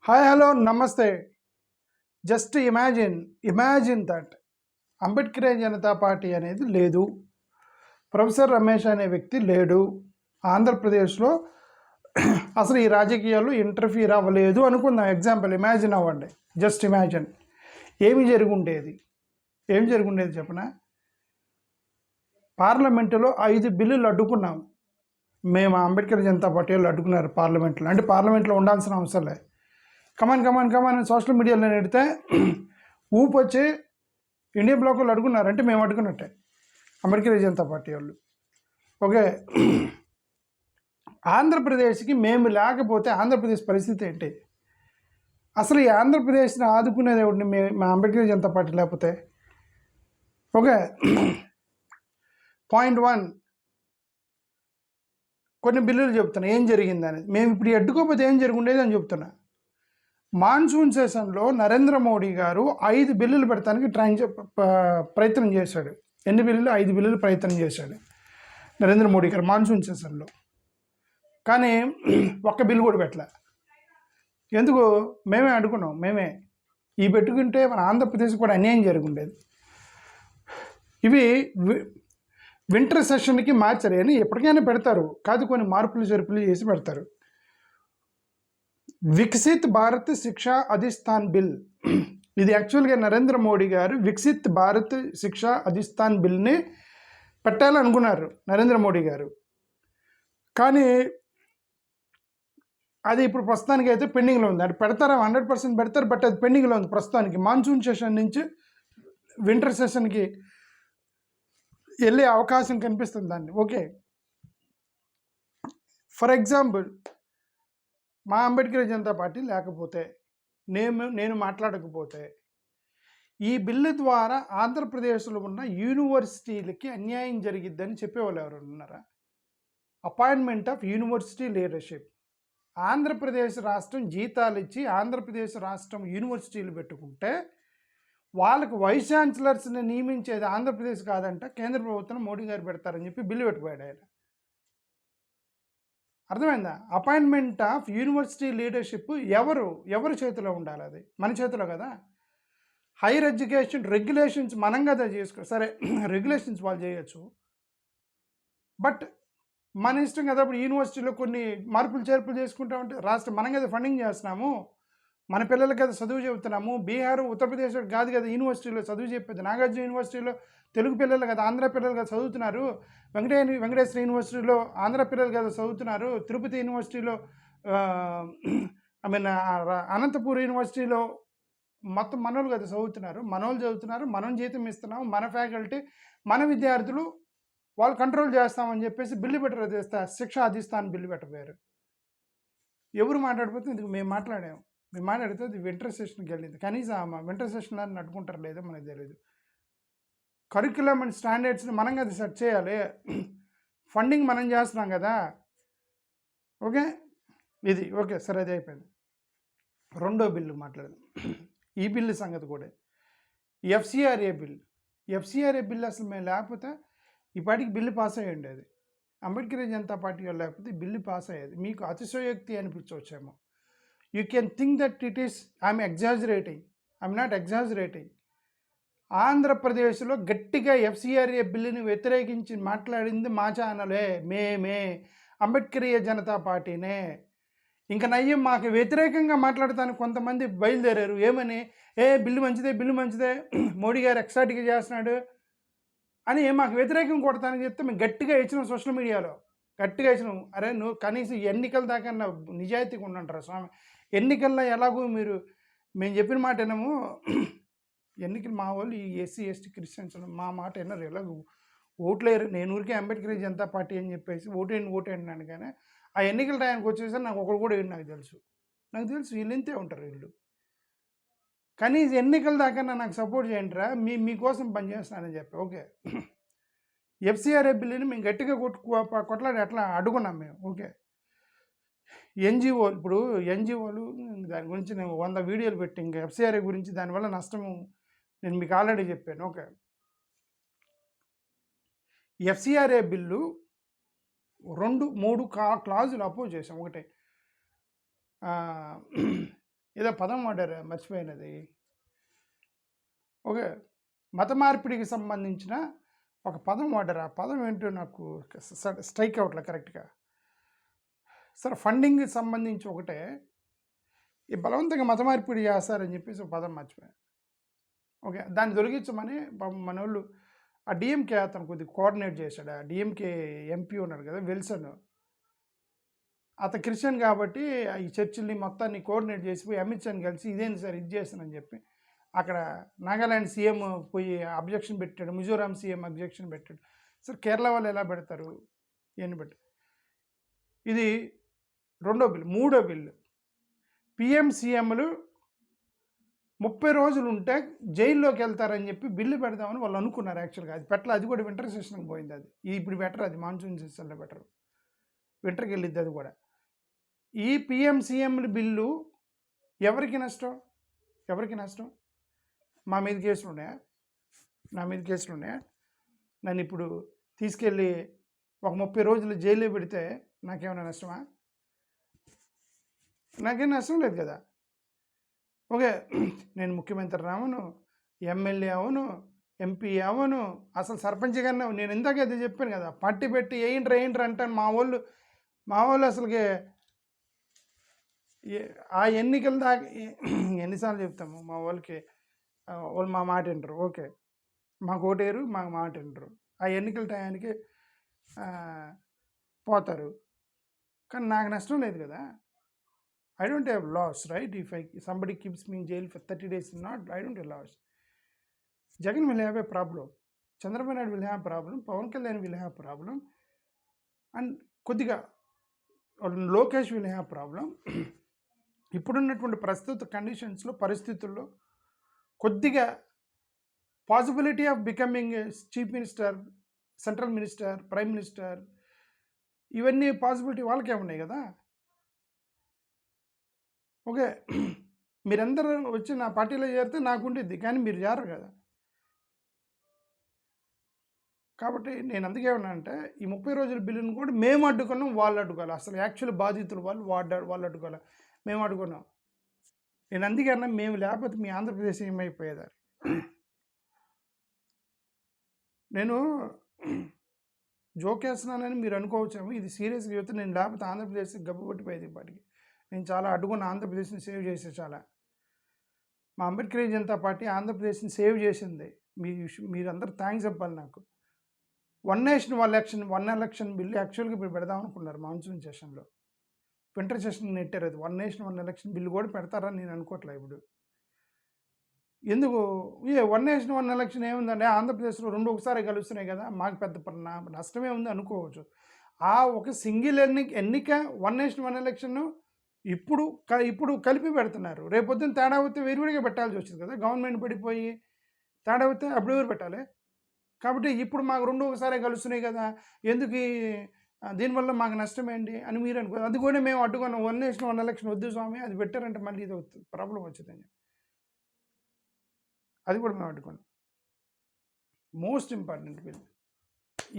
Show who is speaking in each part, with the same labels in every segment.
Speaker 1: Hi hello నమస్తే. Just imagine that Ambedkar Janata party అనేది లేదు, ప్రొఫెసర్ రమేష్ అనే వ్యక్తి లేడు, ఆంధ్రప్రదేశ్లో అసలు ఈ రాజకీయాలు ఇంటర్ఫీర్ అవ్వలేదు అనుకుందాం. ఎగ్జాంపుల్ ఇమాజిన్ అవ్వండి, జస్ట్ ఇమాజిన్. ఏమి జరుగుండేది చెప్పనా? పార్లమెంటులో 5 బిల్లులు అడ్డుకున్నాం మేము. అంబేద్కర్ జనతా పార్టీ వాళ్ళు అడ్డుకున్నారు పార్లమెంట్లో. అంటే పార్లమెంట్లో ఉండాల్సిన అవసరం లేదు. కమాన్ సోషల్ మీడియాలో పెడితే ఊపు వచ్చి ఇండియన్ బ్లాక్ వాళ్ళు అడుగున్నారు. అంటే మేము అడుగున్నట్టే అంబేద్కర్ జనతా పార్టీ వాళ్ళు. ఓకే, ఆంధ్రప్రదేశ్కి మేము లేకపోతే ఆంధ్రప్రదేశ్ పరిస్థితి ఏంటి? అసలు ఈ ఆంధ్రప్రదేశ్ని ఆదుకునేది ఎవరిని? మా అంబేద్కర్ జనతా పార్టీ లేకపోతే. ఓకే, పాయింట్ 1 కొన్ని బిల్లులు చెప్తున్నా ఏం జరిగింది అనేది. మేము ఇప్పుడు అడ్డుకోకపోతే ఏం జరుగుండేది అని చెప్తున్నా. మాన్సూన్ సెషన్లో నరేంద్ర మోడీ గారు 5 బిల్లులు పెడతానికి ప్రయత్నం చేశాడు. ఎన్ని బిల్లులు? 5 బిల్లులు ప్రయత్నం చేశాడు నరేంద్ర మోడీ గారు మాన్సూన్ సెషన్లో. కానీ ఒక్క బిల్లు కూడా పెట్టలే. ఎందుకు? మేమే అడుగున్నాం. ఈ పెట్టుకుంటే మన ఆంధ్రప్రదేశ్ కూడా అన్యాయం జరుగుండేది. ఇవి వింటర్ సెషన్కి మార్చారు అని ఎప్పటికైనా పెడతారు, కాదు కొన్ని మార్పులు జరుపులు చేసి పెడతారు. వికసిత్ భారత్ శిక్షా అధిష్టాన్ బిల్, ఇది యాక్చువల్గా నరేంద్ర మోడీ గారు వికసిత్ భారత్ శిక్షా అధిష్టాన్ బిల్ని పెట్టాలనుకున్నారు నరేంద్ర మోడీ గారు. కానీ అది ఇప్పుడు ప్రస్తుతానికి అయితే పెండింగ్లో ఉంది. అది పెడతారా? 100% పెడతారు, బట్ అది పెండింగ్లో ఉంది ప్రస్తుతానికి. మాన్సూన్ సెషన్ నుంచి వింటర్ సెషన్కి వెళ్ళే అవకాశం కనిపిస్తుంది దాన్ని. ఓకే, ఫర్ ఎగ్జాంపుల్ మా అంబేద్కర్ జనతా పార్టీ లేకపోతే, నేను మాట్లాడకపోతే, ఈ బిల్లు ద్వారా ఆంధ్రప్రదేశ్లో ఉన్న యూనివర్సిటీలకి అన్యాయం జరిగిద్దని చెప్పేవాళ్ళు ఎవరు ఉన్నారా? Appointment of university leadership. Andhra Pradesh రాష్ట్రం జీతాలు ఇచ్చి ఆంధ్రప్రదేశ్ రాష్ట్రం యూనివర్సిటీలు పెట్టుకుంటే వాళ్ళకు వైస్ ఛాన్సలర్స్ని నియమించేది ఆంధ్రప్రదేశ్ కాదంట, కేంద్ర ప్రభుత్వం మోడీ గారు పెడతారని చెప్పి బిల్లు పెట్టిపోయాడు ఆయన. అర్థమైందా? అపాయింట్మెంట్ ఆఫ్ యూనివర్సిటీ లీడర్షిప్ ఎవరి చేతిలో ఉండాలి? అది మన చేతిలో కదా. హైయర్ ఎడ్యుకేషన్ రెగ్యులేషన్స్ మనం కదా చేసుకో. సరే, రెగ్యులేషన్స్ వాళ్ళు చేయొచ్చు, బట్ మన ఇష్టం కదా. ఇప్పుడు యూనివర్సిటీలో కొన్ని మార్పులు చేర్పులు చేసుకుంటామంటే రాష్ట్రం మనం కదా ఫండింగ్ చేస్తున్నాము, మన పిల్లలకి కదా చదువు చెబుతున్నాము. బీహార్, ఉత్తరప్రదేశ్ కాదు కదా యూనివర్సిటీలో చదువు చెప్పేది. నాగార్జున యూనివర్సిటీలో తెలుగు పిల్లలు కదా, ఆంధ్ర పిల్లలు కదా చదువుతున్నారు. వెంకటేశ్వర యూనివర్సిటీలో ఆంధ్ర పిల్లలు కదా చదువుతున్నారు. తిరుపతి యూనివర్సిటీలో అనంతపూర్ యూనివర్సిటీలో మొత్తం మనోళ్ళు కదా చదువుతున్నారు. మనం జీతం ఇస్తున్నాము, మన ఫ్యాకల్టీ, మన విద్యార్థులు, వాళ్ళు కంట్రోల్ చేస్తామని చెప్పేసి బిల్లు పెట్టారు. శిక్షా అధిష్టాన్ బిల్లు పెట్టబోయారు. ఎవరు మాట్లాడిపోతే ఇందుకు మేము మాట్లాడితే అది వింటర్ సెషన్కి వెళ్ళింది. కనీసం వింటర్ సెషన్ అని అడ్డుకుంటారు లేదో మనకు తెలియదు. కరిక్యులం అండ్ స్టాండర్డ్స్ని మనం కదా సెట్ చేయాలి. ఫండింగ్ మనం చేస్తున్నాం కదా. ఓకే, ఇది ఓకే, సరే, అది అయిపోయింది. రెండో బిల్లు మాట్లాడదాం. ఈ బిల్లు సంగతి కూడా ఎఫ్సిఆర్ఏ బిల్ అసలు మేము లేకపోతే ఈ పాటికి బిల్లు పాస్ అయ్యి ఉండేది. అంబేద్కర్ జనతా పార్టీ వాళ్ళు లేకపోతే బిల్లు పాస్ అయ్యేది. మీకు అతిశయోక్తి అనిపించవచ్చేమో. You can think that it is I'm not exaggerating. ఆంధ్రప్రదేశ్లో గట్టిగా ఎఫ్సిఆర్ఏ బిల్లుని వ్యతిరేకించి మాట్లాడింది మా ఛానలే, మేమే, అంబేద్కరీయ జనతా పార్టీనే. ఇంకా నయ్యం మాకు వ్యతిరేకంగా మాట్లాడటానికి కొంతమంది బయలుదేరారు. ఏమని? బిల్లు మంచిదే, మోడీ గారు ఎక్స్ట్రాటిగా చేస్తున్నాడు అని మాకు వ్యతిరేకం కొడతానని చెప్తే మేము గట్టిగా ఇచ్చినాం. సోషల్ మీడియాలో గట్టిగా ఇచ్చినాం. అరే నువ్వు కనీసం ఎన్నికల దాకా నిజాయితీగా ఉండంటారా స్వామి? ఎన్నికల్లో ఎలాగో మేము చెప్పిన మాట వినము. ఎన్నికలు మా వాళ్ళు ఈ ఎస్సీ ఎస్టీ క్రిస్టియన్స్ మా మాట విన్నారు. ఎలాగో ఓట్లేరు. నేను ఊరికే అంబేద్కర్ జనతా పార్టీ అని చెప్పేసి ఓటేయండి అని. కానీ ఆ ఎన్నికల టైంకి వచ్చేసరికి నాకు ఒకరు కూడా నాకు తెలుసు వీళ్ళు ఇంతే ఉంటారు వీళ్ళు. కనీసం ఎన్నికల దాకా నాకు సపోర్ట్ చేయండిరా, మీకోసం పనిచేస్తున్నానని చెప్పి. ఓకే, ఎఫ్సిఆర్ఏ బిల్లుని మేము గట్టిగా కొట్లాడి అట్లా అడుగున్నాం మేము. ఓకే, ఇప్పుడు ఎన్జిఓలు దాని గురించి నేను 100 వీడియోలు పెట్టి ఇంకా ఎఫ్సిఆర్ఏ గురించి దానివల్ల నష్టము నేను మీకు ఆల్రెడీ చెప్పాను. ఓకే, ఎఫ్సిఆర్ఏ బిల్లు 2-3 క్లాజులు అపోజ్ చేసాం. ఒకటి ఏదో పదం వాడారు మర్చిపోయినది. ఓకే. మత మార్పిడికి సంబంధించిన ఒక పదం వాడారు. ఆ పదం ఏంటో నాకు స్ట్రైక్ అవ్వట్లే కరెక్ట్‌గా. సరే ఫండింగ్‌కి సంబంధించి ఒకటే, ఈ బలవంతంగా మత మార్పిడి చేస్తారని చెప్పేసి ఒక పదం మర్చిపోయాను. ఓకే. దాన్ని తొలగించమని పాపం మనోళ్ళు ఆ డీఎంకే అతను కొద్దిగా కోఆర్డినేట్ చేశాడు. ఆ డీఎంకే ఎంపీ ఉన్నాడు కదా విల్సన్. అతను క్రిస్టియన్ కాబట్టి ఈ చర్చిల్ని మొత్తాన్ని కోఆర్డినేట్ చేసిపోయి అమిత్ షాని కలిసి ఇదేంటి సార్ ఇది చేస్తానని చెప్పి అక్కడ నాగాలాండ్ సీఎం పోయి అబ్జెక్షన్ పెట్టాడు, మిజోరాం సీఎం అబ్జెక్షన్ పెట్టాడు. సార్ కేరళ వాళ్ళు ఎలా పెడతారు ఇవన్నీ పెట్టి. ఇది రెండో బిల్లు. మూడో బిల్లు పిఎం సీఎంలు 30 రోజులు ఉంటే జైల్లోకి వెళ్తారని చెప్పి బిల్లు పెడదామని వాళ్ళు అనుకున్నారు యాక్చువల్గా. అది పెట్టలే. అది కూడా వింటర్ సెషన్కి పోయింది. అది ఇప్పుడు బెటర్, అది మాన్సూన్ సెషన్లో బెటర్, వింటర్కి వెళ్ళిద్ది అది కూడా. ఈ పిఎం సీఎంల బిల్లు ఎవరికి నష్టం? ఎవరికి నష్టం? మా మీద కేసులు ఉన్నాయా? నా మీద కేసులు ఉన్నాయా? నన్ను ఇప్పుడు తీసుకెళ్ళి ఒక 30 రోజులు జైల్లో పెడితే నాకేమైనా నష్టమా? నాకేం నష్టం లేదు కదా. ఓకే, నేను ముఖ్యమంత్రి రావను, ఎమ్మెల్యే అవను, ఎంపీ అవను, అసలు సర్పంచ్ కన్నా. నేను ఇందాక అది చెప్పాను కదా, పట్టి పెట్టి ఏంట్రా అంటాను. మా వాళ్ళు అసలుకి ఆ ఎన్నికల దాకా ఎన్నిసార్లు చెప్తాము మా వాళ్ళకి, వాళ్ళు మా మాట వింటారు. ఓకే, మాకు ఓటేరు, మాకు మాట వింటారు. ఆ ఎన్నికల టయానికి పోతారు. కానీ నాకు నష్టం లేదు కదా. I don't have loss, right? If somebody keeps me in jail for 30 days, I don't have loss. Jagan will have a problem. Chandrababu Naidu will have a problem. Pawan Kalyan will have a problem. And కొద్దిగా Lokesh will have a problem. ఇప్పుడున్నటువంటి ప్రస్తుత కండిషన్స్లో, పరిస్థితుల్లో కొద్దిగా possibility of becoming chief minister, central minister, prime minister, ఇవన్నీ possibility వాళ్ళకే ఉన్నాయి కదా. ఓకే, మీరందరూ వచ్చి నా పార్టీలో చేరితే నాకు ఉండిద్ది, కానీ మీరు చేరరు కదా. కాబట్టి నేను అందుకే ఏమన్నా అంటే, ఈ 30 రోజుల బిల్లును కూడా మేము అడ్డుకున్నాం, వాళ్ళు అడ్డుకోవాలి. అసలు యాక్చువల్ బాధితులు వాళ్ళు అడ్డుకోవాలి, మేము అడ్డుకున్నాం. నేను అందుకే అన్నా, మేము లేకపోతే మీ ఆంధ్రప్రదేశ్ ఏమైపోయేదారు. నేను జోకేస్తున్నానని మీరు అనుకోవచ్చేమో, ఇది సీరియస్గా చెప్తే నేను లేకపోతే ఆంధ్రప్రదేశ్ గబ్బుపట్టిపోయేది ఇప్పటికి. నేను చాలా అడ్డుకున్న ఆంధ్రప్రదేశ్ని సేవ్ చేసే. చాలా మా అంబేద్కర్ జనతా పార్టీ ఆంధ్రప్రదేశ్ని సేవ్ చేసింది. మీరందరూ థ్యాంక్స్ చెప్పాలి నాకు. వన్ ఎలక్షన్ బిల్లు యాక్చువల్గా ఇప్పుడు పెడదాం అనుకున్నారు మాన్సూన్ సెషన్లో. వింటర్ సెషన్ నెట్టారు. అది 1 నేషన్ 1 ఎలక్షన్ బిల్లు కూడా పెడతారని నేను అనుకోవట్లే ఇప్పుడు. ఎందుకు 1 నేషన్ 1 ఎలక్షన్ ఏముందంటే, ఆంధ్రప్రదేశ్లో 2 ఒకసారి కలుస్తున్నాయి కదా, మాకు పెద్ద నష్టమే ఉంది అనుకోవచ్చు. ఆ ఒక సింగిల్ ఎన్నిక 1 నేషన్ 1 ఎలక్షన్ ఇప్పుడు కలిపి పెడుతున్నారు. రేపొద్దున తేడా అవుతే వేరువిడిగా పెట్టాల్సి వచ్చింది కదా. గవర్నమెంట్ పడిపోయి తేడా అవుతే అప్పుడు ఎవరు పెట్టాలి? కాబట్టి ఇప్పుడు మాకు 2 ఒకసారి కలుస్తున్నాయి కదా, ఎందుకు దీనివల్ల మాకు నష్టమేంటి అని మీరు అనుకో. అది కూడా మేము అడ్డుకున్నాం. 1 నేషన్ 1 ఎలక్షన్ వద్దు స్వామి, అది పెట్టారంటే మళ్ళీ ఇది ప్రాబ్లం వచ్చిందని, అది కూడా మేము అడ్డుకున్నాం. మోస్ట్ ఇంపార్టెంట్ బిల్,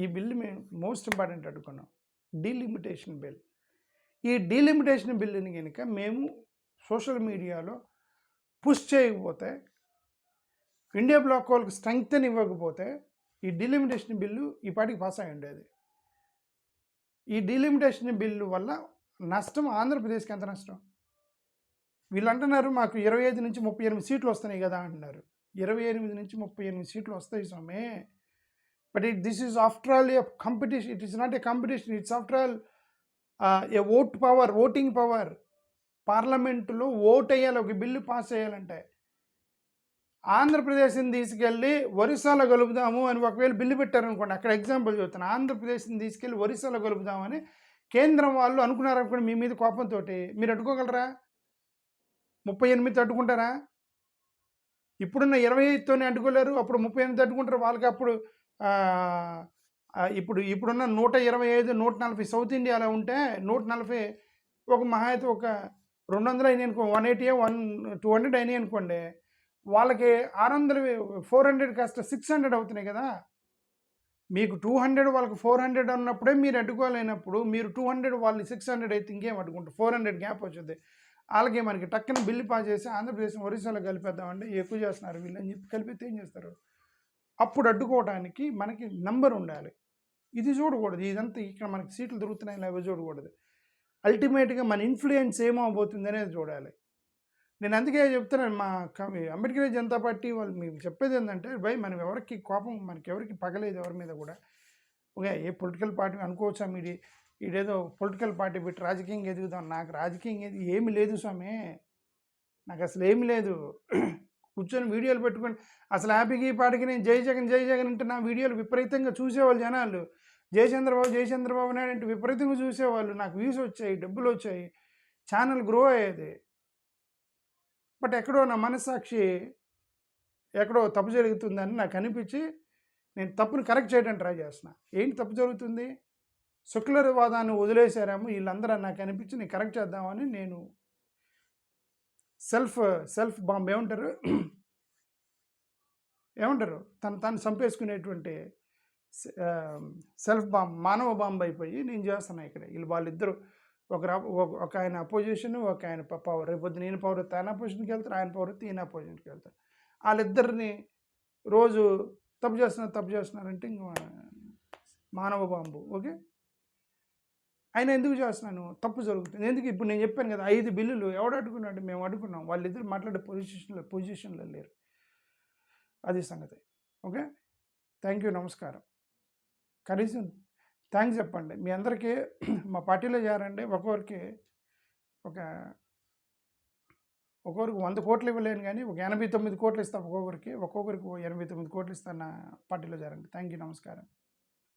Speaker 1: ఈ బిల్లు మేము మోస్ట్ ఇంపార్టెంట్ అడ్డుకున్నాం, డీలిమిటేషన్ బిల్. ఈ డీలిమిటేషన్ బిల్లుని కనుక మేము సోషల్ మీడియాలో పుష్ చేయకపోతే, ఇండియా బ్లాక్ వాళ్ళకి స్ట్రెంగ్త్ ఇవ్వకపోతే, ఈ డీలిమిటేషన్ బిల్లు ఈ పాటికి పాస్ అయి ఉండేది. ఈ డీలిమిటేషన్ బిల్లు వల్ల నష్టం ఆంధ్రప్రదేశ్కి ఎంత నష్టం? వీళ్ళు అంటున్నారు మాకు 25 నుంచి 38 సీట్లు వస్తున్నాయి కదా అంటున్నారు. 28 నుంచి 38 సీట్లు వస్తాయి స్వామి. But this is after all a competition. It is not a competition, it's after all a voting power. పార్లమెంటులో ఓట్ వేయాలి, ఒక బిల్లు పాస్ చేయాలంటే. ఆంధ్రప్రదేశ్ని తీసుకెళ్ళి ఒరిస్సాలో కలుపుదాము అని ఒకవేళ బిల్లు పెట్టారనుకోండి, అక్కడ ఎగ్జాంపుల్ చెబుతాను. ఆంధ్రప్రదేశ్ని తీసుకెళ్ళి ఒరిస్సాలో కలుపుదామని కేంద్రం వాళ్ళు అనుకున్నారనుకోండి, మీ మీద కోపంతో మీరు అడ్డుకోగలరా? 38 అడ్డుకుంటారా? ఇప్పుడున్న 25తోనే అడ్డుకోలేరు, అప్పుడు 38 అడ్డుకుంటారు. వాళ్ళకి అప్పుడు ఇప్పుడున్న 125, 140 సౌత్ ఇండియాలో ఉంటే 140 ఒక మహా అయితే ఒక 200 అయినాయి అనుకో, 180 200 అయినాయి అనుకోండి, వాళ్ళకి 600 400 కాస్త 600 అవుతున్నాయి కదా. మీకు 200 వాళ్ళకి 400 అన్నప్పుడే మీరు అడ్డుకోలేనప్పుడు, మీరు 200 వాళ్ళు 600 అయితే ఇంకేం అడ్డుకుంటారు? 400 గ్యాప్ వచ్చింది. వాళ్ళకి మనకి టక్కున బిల్లు పాస్ చేసి ఆంధ్రప్రదేశ్ ఒరిస్సాలో కలిపేద్దామంటే ఎక్కువ చేస్తున్నారు వీళ్ళు అని చెప్పి కలిపితే ఏం చేస్తారు? అప్పుడు అడ్డుకోవడానికి మనకి నంబర్ ఉండాలి. ఇది చూడకూడదు. ఇదంతా ఇక్కడ మనకి సీట్లు దొరుకుతున్నాయి లేవో చూడకూడదు. అల్టిమేట్‌గా మన ఇన్‌ఫ్లుయెన్స్ ఏమవబోతుంది అనేది చూడాలి. నేను అందుకే చెప్తున్నాను మా అంబేద్కర్ జనతా పార్టీ వాళ్ళు మీకు చెప్పేది ఏంటంటే భయ్ మనం ఎవరికి కోపం మనకెవరికి పగలేదు ఎవరి మీద కూడా. ఓకే, ఏ పొలిటికల్ పార్టీ అనుకోవచ్చా మీరు ఈడేదో పొలిటికల్ పార్టీ పెట్టి రాజకీయంగా ఎదుగుదాం. నాకు రాజకీయంగా ఏమి లేదు స్వామి. నాకు అసలు ఏమి లేదు. కూర్చొని వీడియోలు పెట్టుకొని అసలు హ్యాపీగా ఈ పాటికి నేను జై జగన్ అంటే నా వీడియోలు విపరీతంగా చూసేవాళ్ళు జనాలు. జై చంద్రబాబు నాయుడు అంటే విపరీతంగా చూసేవాళ్ళు. నాకు వ్యూస్ వచ్చాయి, డబ్బులు వచ్చాయి, ఛానల్ గ్రో అయ్యేది. బట్ ఎక్కడో నా మనస్సాక్షి ఎక్కడో తప్పు జరుగుతుందని నాకు అనిపించి నేను తప్పుని కరెక్ట్ చేయడానికి ట్రై చేస్తున్నా. ఏంటి తప్పు జరుగుతుంది? శుక్లవాదాన్ని వదిలేశారేమో వీళ్ళందరూ నాకు అనిపించి నేను కరెక్ట్ చేద్దామని నేను సెల్ఫ్ బాంబ్ ఏమంటారు తను చంపేసుకునేటువంటి సెల్ఫ్ బాంబ్ మానవ బాంబ్ అయిపోయి నేను చేస్తున్నా ఇక్కడ. వాళ్ళిద్దరు ఒక ఆయన అపోజిషన్, ఒక ఆయన పవర్. రేపొద్దు నేను పౌరత్వ ఆయన అపోజిషన్కి వెళ్తారు, ఆయన పౌరత్వ ఈయన అపోజిషన్కి వెళ్తారు. వాళ్ళిద్దరిని రోజు తప్పు చేస్తున్నారంటే ఇంక మానవ బాంబు. ఓకే, ఆయన ఎందుకు చేస్తున్నాను? తప్పు జరుగుతుంది. ఎందుకు? ఇప్పుడు నేను చెప్పాను కదా 5 బిల్లులు ఎవడు అడ్డుకున్నాడు? మేము అడ్డుకున్నాం. వాళ్ళిద్దరు మాట్లాడే పొజిషన్లో లేరు. అది సంగతి. ఓకే, థ్యాంక్ యూ, నమస్కారం. కనీసం థ్యాంక్స్ చెప్పండి. మీ అందరికీ మా పార్టీలో చేరండి. ఒక్కొక్కరికి 100 కోట్లు ఇవ్వలేను కానీ ఒక 89 కోట్లు ఇస్తాను. ఒక్కొక్కరికి 89 కోట్లు ఇస్తాను. నా పార్టీలో చేరండి. థ్యాంక్ యూ, నమస్కారం.